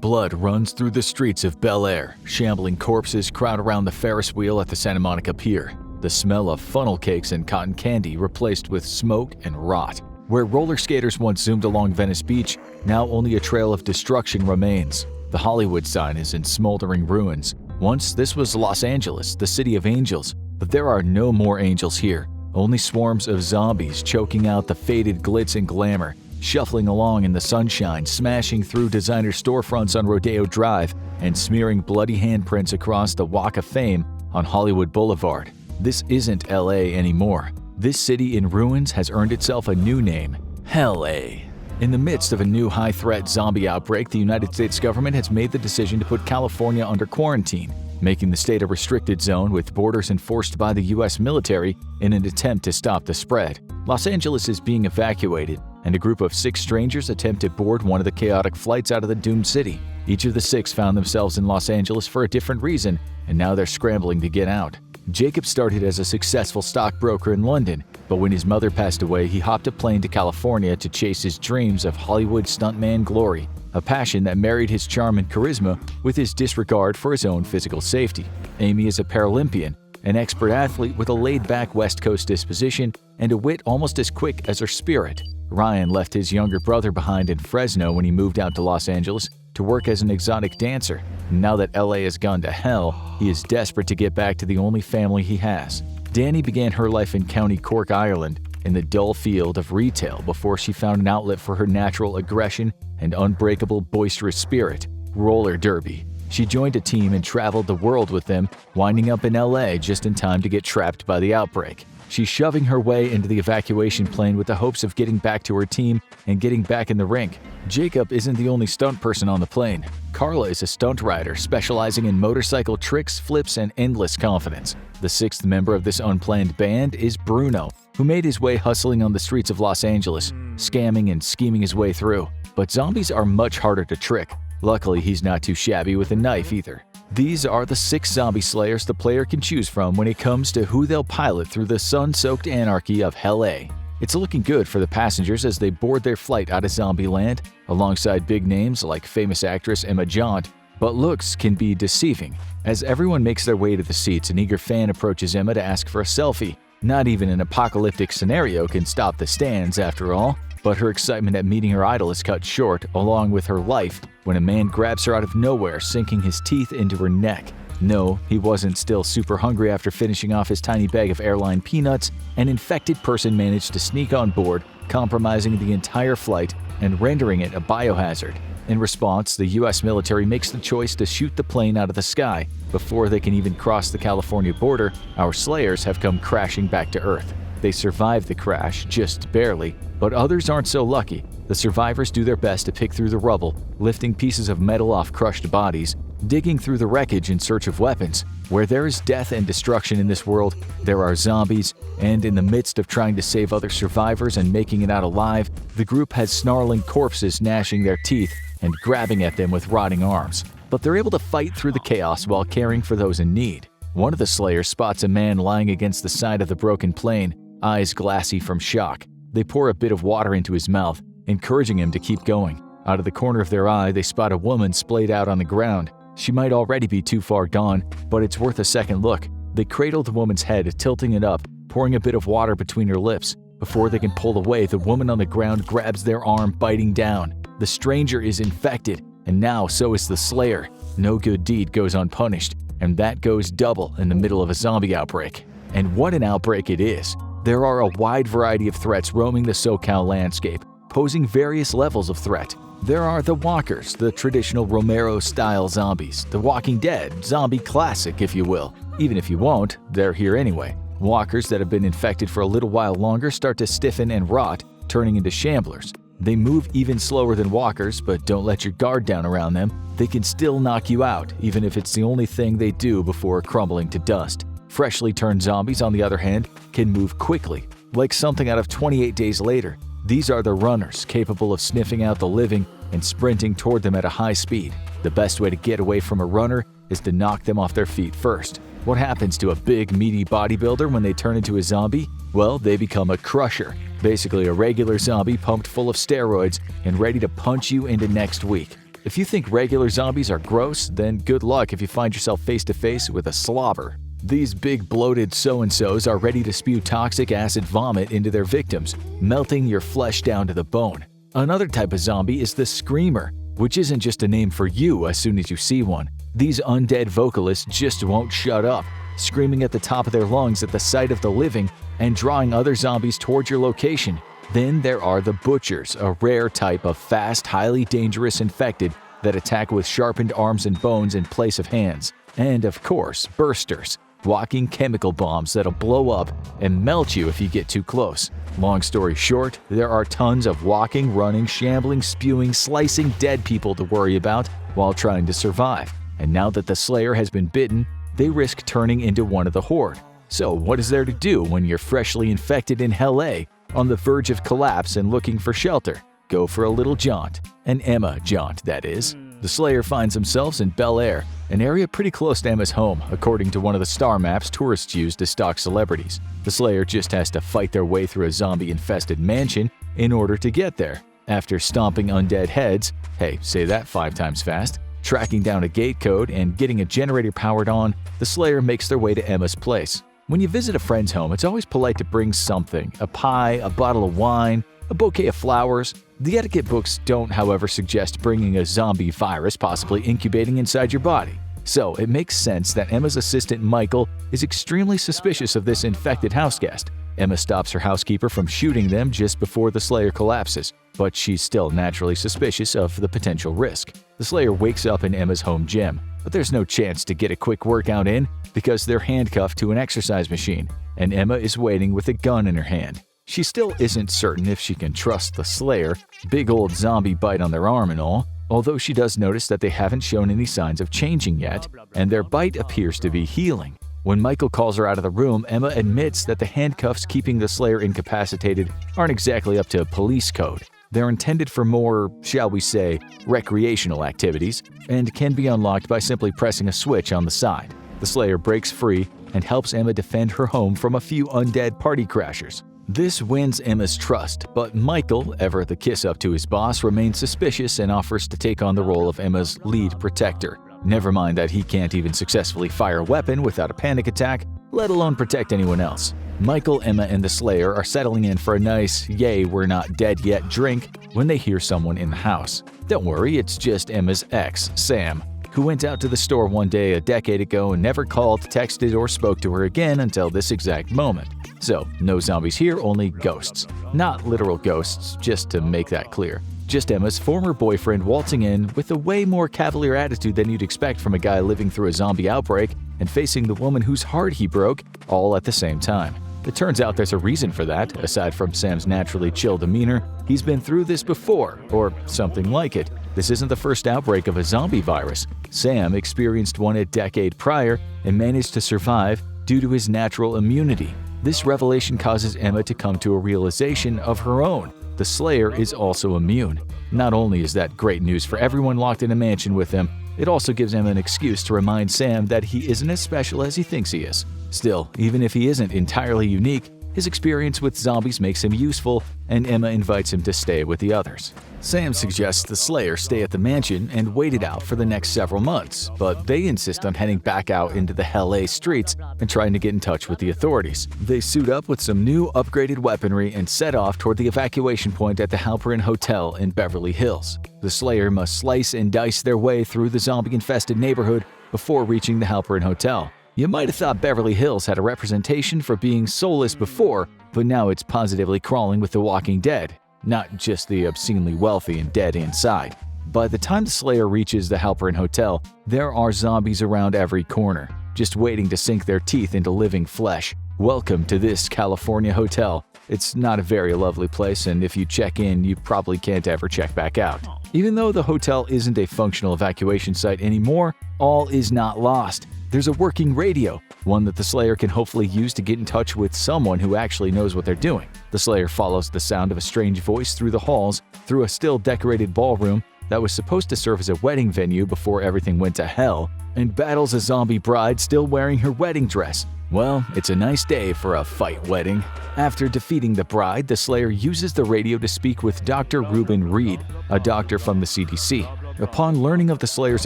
blood runs through the streets of Bel Air. Shambling corpses crowd around the Ferris wheel at the Santa Monica Pier. The smell of funnel cakes and cotton candy replaced with smoke and rot. Where roller skaters once zoomed along Venice Beach, now only a trail of destruction remains. The Hollywood sign is in smoldering ruins. Once this was Los Angeles, the city of angels, but there are no more angels here. Only swarms of zombies choking out the faded glitz and glamour, shuffling along in the sunshine, smashing through designer storefronts on Rodeo Drive, and smearing bloody handprints across the Walk of Fame on Hollywood Boulevard. This isn't LA anymore. This city in ruins has earned itself a new name, Hell-A. In the midst of a new high-threat zombie outbreak, the United States government has made the decision to put California under quarantine, making the state a restricted zone with borders enforced by the U.S. military in an attempt to stop the spread. Los Angeles is being evacuated, and a group of 6 strangers attempt to board one of the chaotic flights out of the doomed city. Each of the 6 found themselves in Los Angeles for a different reason, and now they're scrambling to get out. Jacob started as a successful stockbroker in London, but when his mother passed away, he hopped a plane to California to chase his dreams of Hollywood stuntman glory, a passion that married his charm and charisma with his disregard for his own physical safety. Amy is a Paralympian, an expert athlete with a laid-back West Coast disposition and a wit almost as quick as her spirit. Ryan left his younger brother behind in Fresno when he moved out to Los Angeles to work as an exotic dancer. Now that LA has gone to hell, he is desperate to get back to the only family he has. Danny began her life in County Cork, Ireland, in the dull field of retail before she found an outlet for her natural aggression and unbreakable boisterous spirit, roller derby. She joined a team and traveled the world with them, winding up in LA just in time to get trapped by the outbreak. She's shoving her way into the evacuation plane with the hopes of getting back to her team and getting back in the rink. Jacob isn't the only stunt person on the plane. Carla is a stunt rider specializing in motorcycle tricks, flips, and endless confidence. The 6th member of this unplanned band is Bruno, who made his way hustling on the streets of Los Angeles, scamming and scheming his way through. But zombies are much harder to trick. Luckily, he's not too shabby with a knife either. These are the 6 zombie slayers the player can choose from when it comes to who they'll pilot through the sun-soaked anarchy of Hell-A. It's looking good for the passengers as they board their flight out of Zombieland, alongside big names like famous actress Emma Jaunt, but looks can be deceiving. As everyone makes their way to the seats, an eager fan approaches Emma to ask for a selfie. Not even an apocalyptic scenario can stop the stands after all, but her excitement at meeting her idol is cut short, along with her life, when a man grabs her out of nowhere, sinking his teeth into her neck. No, he wasn't still super hungry after finishing off his tiny bag of airline peanuts. An infected person managed to sneak on board, compromising the entire flight and rendering it a biohazard. In response, the U.S. military makes the choice to shoot the plane out of the sky. Before they can even cross the California border, our slayers have come crashing back to Earth. They survive the crash, just barely, but others aren't so lucky. The survivors do their best to pick through the rubble, lifting pieces of metal off crushed bodies, digging through the wreckage in search of weapons. Where there is death and destruction in this world, there are zombies, and in the midst of trying to save other survivors and making it out alive, the group has snarling corpses gnashing their teeth and grabbing at them with rotting arms. But they're able to fight through the chaos while caring for those in need. One of the slayers spots a man lying against the side of the broken plane, eyes glassy from shock. They pour a bit of water into his mouth, encouraging him to keep going. Out of the corner of their eye, they spot a woman splayed out on the ground. She might already be too far gone, but it's worth a second look. They cradle the woman's head, tilting it up, pouring a bit of water between her lips. Before they can pull away, the woman on the ground grabs their arm, biting down. The stranger is infected, and now so is the slayer. No good deed goes unpunished, and that goes double in the middle of a zombie outbreak. And what an outbreak it is! There are a wide variety of threats roaming the SoCal landscape, posing various levels of threat. There are the walkers, the traditional Romero-style zombies, the Walking Dead, zombie classic if you will. Even if you won't, they're here anyway. Walkers that have been infected for a little while longer start to stiffen and rot, turning into shamblers. They move even slower than walkers, but don't let your guard down around them. They can still knock you out, even if it's the only thing they do before crumbling to dust. Freshly turned zombies, on the other hand, can move quickly, like something out of 28 Days Later. These are the runners, capable of sniffing out the living and sprinting toward them at a high speed. The best way to get away from a runner is to knock them off their feet first. What happens to a big, meaty bodybuilder when they turn into a zombie? Well, they become a crusher, basically a regular zombie pumped full of steroids and ready to punch you into next week. If you think regular zombies are gross, then good luck if you find yourself face to face with a slobber. These big bloated so-and-sos are ready to spew toxic acid vomit into their victims, melting your flesh down to the bone. Another type of zombie is the screamer, which isn't just a name for you as soon as you see one. These undead vocalists just won't shut up, screaming at the top of their lungs at the sight of the living and drawing other zombies towards your location. Then there are the butchers, a rare type of fast, highly dangerous infected that attack with sharpened arms and bones in place of hands. And of course, bursters, walking chemical bombs that'll blow up and melt you if you get too close. Long story short, there are tons of walking, running, shambling, spewing, slicing dead people to worry about while trying to survive. And now that the Slayer has been bitten, they risk turning into one of the horde. So what is there to do when you're freshly infected in Hell A, on the verge of collapse and looking for shelter? Go for a little jaunt. An Emma jaunt, that is. The Slayer finds themselves in Bel Air, an area pretty close to Emma's home, according to one of the star maps tourists use to stalk celebrities. The Slayer just has to fight their way through a zombie-infested mansion in order to get there. After stomping undead heads, hey, say that 5 times fast, tracking down a gate code, and getting a generator powered on, the Slayer makes their way to Emma's place. When you visit a friend's home, it's always polite to bring something: a pie, a bottle of wine, a bouquet of flowers. The etiquette books don't, however, suggest bringing a zombie virus possibly incubating inside your body. So it makes sense that Emma's assistant Michael is extremely suspicious of this infected houseguest. Emma stops her housekeeper from shooting them just before the Slayer collapses, but she's still naturally suspicious of the potential risk. The Slayer wakes up in Emma's home gym, but there's no chance to get a quick workout in because they're handcuffed to an exercise machine, and Emma is waiting with a gun in her hand. She still isn't certain if she can trust the Slayer, big old zombie bite on their arm and all, although she does notice that they haven't shown any signs of changing yet, and their bite appears to be healing. When Michael calls her out of the room, Emma admits that the handcuffs keeping the Slayer incapacitated aren't exactly up to police code. They're intended for more, shall we say, recreational activities, and can be unlocked by simply pressing a switch on the side. The Slayer breaks free and helps Emma defend her home from a few undead party crashers. This wins Emma's trust, but Michael, ever the kiss-up to his boss, remains suspicious and offers to take on the role of Emma's lead protector. Never mind that he can't even successfully fire a weapon without a panic attack, let alone protect anyone else. Michael, Emma, and the Slayer are settling in for a nice, yay, we're not dead yet drink when they hear someone in the house. Don't worry, it's just Emma's ex, Sam, who went out to the store one day a decade ago and never called, texted, or spoke to her again until this exact moment. So, no zombies here, only ghosts. Not literal ghosts, just to make that clear. Just Emma's former boyfriend waltzing in with a way more cavalier attitude than you'd expect from a guy living through a zombie outbreak and facing the woman whose heart he broke, all at the same time. It turns out there's a reason for that. Aside from Sam's naturally chill demeanor, he's been through this before, or something like it. This isn't the first outbreak of a zombie virus. Sam experienced one a decade prior and managed to survive due to his natural immunity. This revelation causes Emma to come to a realization of her own. The Slayer is also immune. Not only is that great news for everyone locked in a mansion with him, it also gives Emma an excuse to remind Sam that he isn't as special as he thinks he is. Still, even if he isn't entirely unique, his experience with zombies makes him useful, and Emma invites him to stay with the others. Sam suggests the Slayer stay at the mansion and wait it out for the next several months, but they insist on heading back out into the Hell A streets and trying to get in touch with the authorities. They suit up with some new upgraded weaponry and set off toward the evacuation point at the Halperin Hotel in Beverly Hills. The Slayer must slice and dice their way through the zombie-infested neighborhood before reaching the Halperin Hotel. You might have thought Beverly Hills had a representation for being soulless before, but now it's positively crawling with the Walking Dead. Not just the obscenely wealthy and dead inside. By the time the Slayer reaches the Halperin Hotel, there are zombies around every corner, just waiting to sink their teeth into living flesh. Welcome to this California hotel. It's not a very lovely place, and if you check in, you probably can't ever check back out. Even though the hotel isn't a functional evacuation site anymore, all is not lost. There's a working radio, one that the Slayer can hopefully use to get in touch with someone who actually knows what they're doing. The Slayer follows the sound of a strange voice through the halls, through a still-decorated ballroom that was supposed to serve as a wedding venue before everything went to hell, and battles a zombie bride still wearing her wedding dress. Well, it's a nice day for a fight wedding. After defeating the bride, the Slayer uses the radio to speak with Dr. Reuben Reed, a doctor from the CDC. Upon learning of the Slayer's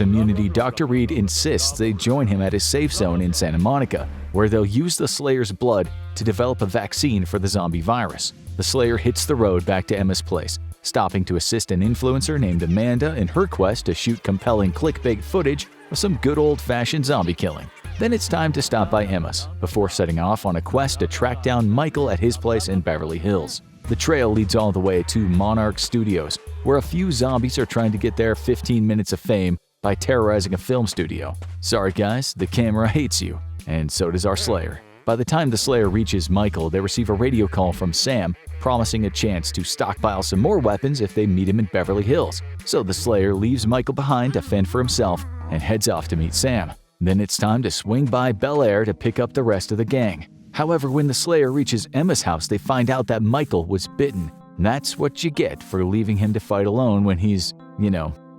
immunity, Dr. Reed insists they join him at his safe zone in Santa Monica, where they'll use the Slayer's blood to develop a vaccine for the zombie virus. The Slayer hits the road back to Emma's place, stopping to assist an influencer named Amanda in her quest to shoot compelling clickbait footage of some good old-fashioned zombie killing. Then it's time to stop by Emma's, before setting off on a quest to track down Michael at his place in Beverly Hills. The trail leads all the way to Dambuster Studios, where a few zombies are trying to get their 15 minutes of fame by terrorizing a film studio. Sorry guys, the camera hates you, and so does our Slayer. By the time the Slayer reaches Michael, they receive a radio call from Sam promising a chance to stockpile some more weapons if they meet him in Beverly Hills. So the Slayer leaves Michael behind to fend for himself and heads off to meet Sam. Then it's time to swing by Bel Air to pick up the rest of the gang. However, when the Slayer reaches Emma's house, they find out that Michael was bitten. That's what you get for leaving him to fight alone when he's,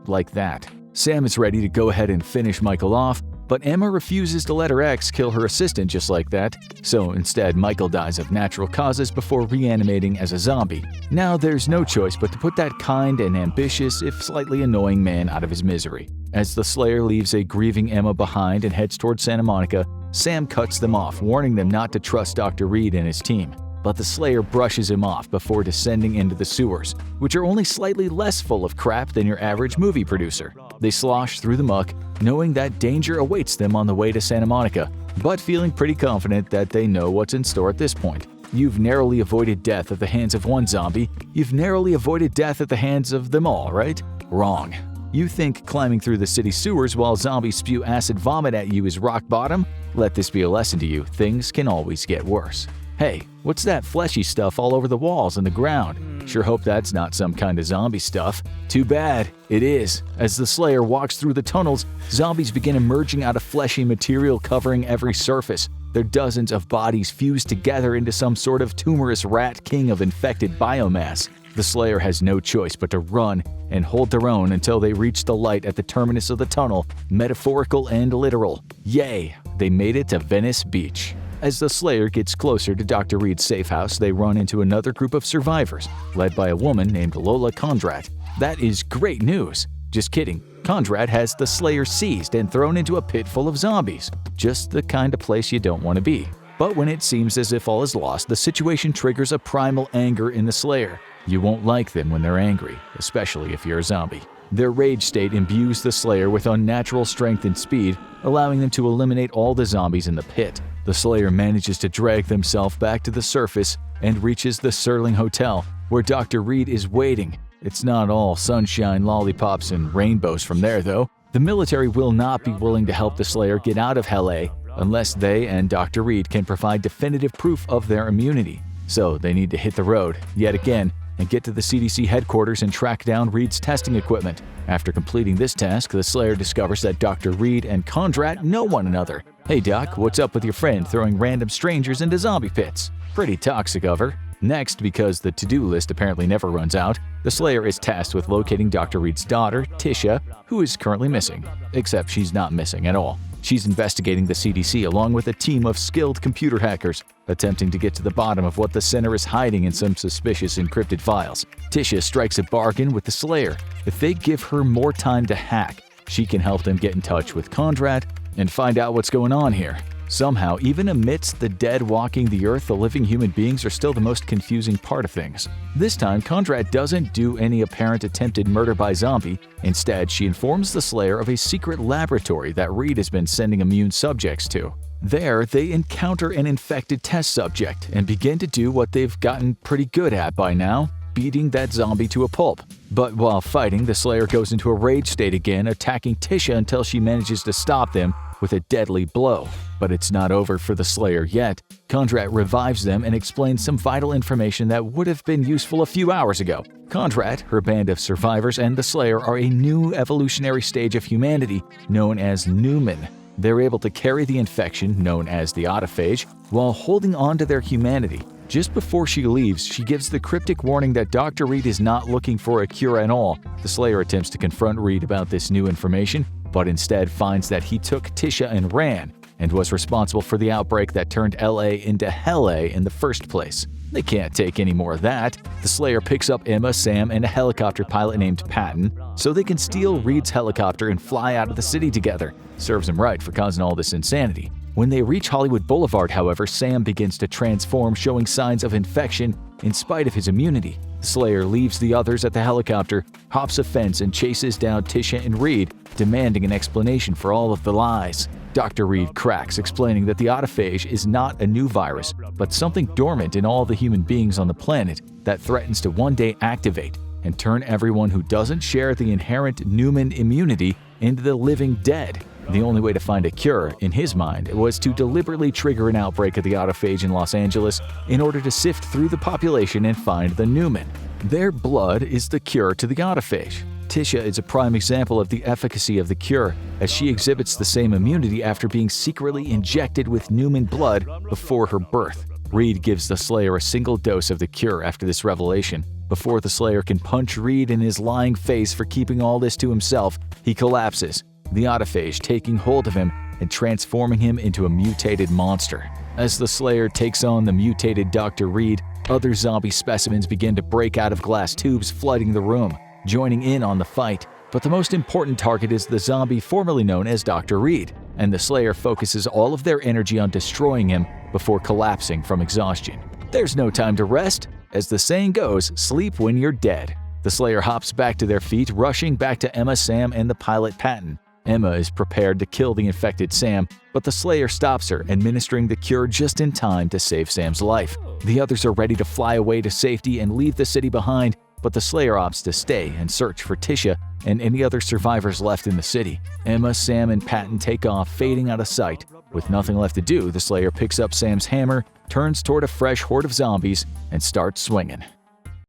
like that. Sam is ready to go ahead and finish Michael off, but Emma refuses to let her ex kill her assistant just like that. So instead, Michael dies of natural causes before reanimating as a zombie. Now there's no choice but to put that kind and ambitious, if slightly annoying man out of his misery. As the Slayer leaves a grieving Emma behind and heads towards Santa Monica, Sam cuts them off, warning them not to trust Dr. Reed and his team. But the Slayer brushes him off before descending into the sewers, which are only slightly less full of crap than your average movie producer. They slosh through the muck, knowing that danger awaits them on the way to Santa Monica, but feeling pretty confident that they know what's in store at this point. You've narrowly avoided death at the hands of one zombie. You've narrowly avoided death at the hands of them all, right? Wrong. You think climbing through the city sewers while zombies spew acid vomit at you is rock bottom? Let this be a lesson to you. Things can always get worse. Hey, what's that fleshy stuff all over the walls and the ground? Sure hope that's not some kind of zombie stuff. Too bad, it is. As the Slayer walks through the tunnels, zombies begin emerging out of fleshy material covering every surface. Their dozens of bodies fused together into some sort of tumorous rat king of infected biomass. The Slayer has no choice but to run and hold their own until they reach the light at the terminus of the tunnel, metaphorical and literal. Yay, they made it to Venice Beach. As the Slayer gets closer to Dr. Reed's safe house, they run into another group of survivors, led by a woman named Lola Condrad. That is great news. Just kidding. Condrad has the Slayer seized and thrown into a pit full of zombies. Just the kind of place you don't want to be. But when it seems as if all is lost, the situation triggers a primal anger in the Slayer. You won't like them when they're angry, especially if you're a zombie. Their rage state imbues the Slayer with unnatural strength and speed, allowing them to eliminate all the zombies in the pit. The Slayer manages to drag themselves back to the surface and reaches the Sterling Hotel, where Dr. Reed is waiting. It's not all sunshine, lollipops, and rainbows from there, though. The military will not be willing to help the Slayer get out of LA unless they and Dr. Reed can provide definitive proof of their immunity. So they need to hit the road, yet again, and get to the CDC headquarters and track down Reed's testing equipment. After completing this task, the Slayer discovers that Dr. Reed and Condrad know one another. Hey Doc, what's up with your friend throwing random strangers into zombie pits? Pretty toxic of her. Next, because the to-do list apparently never runs out, the Slayer is tasked with locating Dr. Reed's daughter, Tisha, who is currently missing. Except she's not missing at all. She's investigating the CDC along with a team of skilled computer hackers, attempting to get to the bottom of what the center is hiding in some suspicious encrypted files. Tisha strikes a bargain with the Slayer. If they give her more time to hack, she can help them get in touch with Condrad and find out what's going on here. Somehow, even amidst the dead walking the earth, the living human beings are still the most confusing part of things. This time, Condrad doesn't do any apparent attempted murder by zombie. Instead, she informs the Slayer of a secret laboratory that Reed has been sending immune subjects to. There, they encounter an infected test subject and begin to do what they've gotten pretty good at by now, beating that zombie to a pulp. But while fighting, the Slayer goes into a rage state again, attacking Tisha until she manages to stop them with a deadly blow. But it's not over for the Slayer yet. Condrad revives them and explains some vital information that would have been useful a few hours ago. Condrad, her band of survivors, and the Slayer are a new evolutionary stage of humanity known as Newman. They're able to carry the infection, known as the autophage, while holding on to their humanity. Just before she leaves, she gives the cryptic warning that Dr. Reed is not looking for a cure at all. The Slayer attempts to confront Reed about this new information, but instead finds that he took Tisha and ran, and was responsible for the outbreak that turned LA into Hell-A in the first place. They can't take any more of that. The Slayer picks up Emma, Sam, and a helicopter pilot named Patton so they can steal Reed's helicopter and fly out of the city together. Serves him right for causing all this insanity. When they reach Hollywood Boulevard, however, Sam begins to transform, showing signs of infection in spite of his immunity. The Slayer leaves the others at the helicopter, hops a fence, and chases down Tisha and Reed, demanding an explanation for all of the lies. Dr. Reed cracks, explaining that the autophage is not a new virus, but something dormant in all the human beings on the planet that threatens to one day activate and turn everyone who doesn't share the inherent Newman immunity into the living dead. The only way to find a cure, in his mind, was to deliberately trigger an outbreak of the autophage in Los Angeles in order to sift through the population and find the Newman. Their blood is the cure to the autophage. Tisha is a prime example of the efficacy of the cure, as she exhibits the same immunity after being secretly injected with Newman blood before her birth. Reed gives the Slayer a single dose of the cure after this revelation. Before the Slayer can punch Reed in his lying face for keeping all this to himself, he collapses, the autophage taking hold of him and transforming him into a mutated monster. As the Slayer takes on the mutated Dr. Reed, other zombie specimens begin to break out of glass tubes flooding the room, joining in on the fight. But the most important target is the zombie formerly known as Dr. Reed, and the Slayer focuses all of their energy on destroying him before collapsing from exhaustion. There's no time to rest. As the saying goes, sleep when you're dead. The Slayer hops back to their feet, rushing back to Emma, Sam, and the pilot Patton. Emma is prepared to kill the infected Sam, but the Slayer stops her, administering the cure just in time to save Sam's life. The others are ready to fly away to safety and leave the city behind, but the Slayer opts to stay and search for Tisha and any other survivors left in the city. Emma, Sam, and Patton take off, fading out of sight. With nothing left to do, the Slayer picks up Sam's hammer, turns toward a fresh horde of zombies, and starts swinging.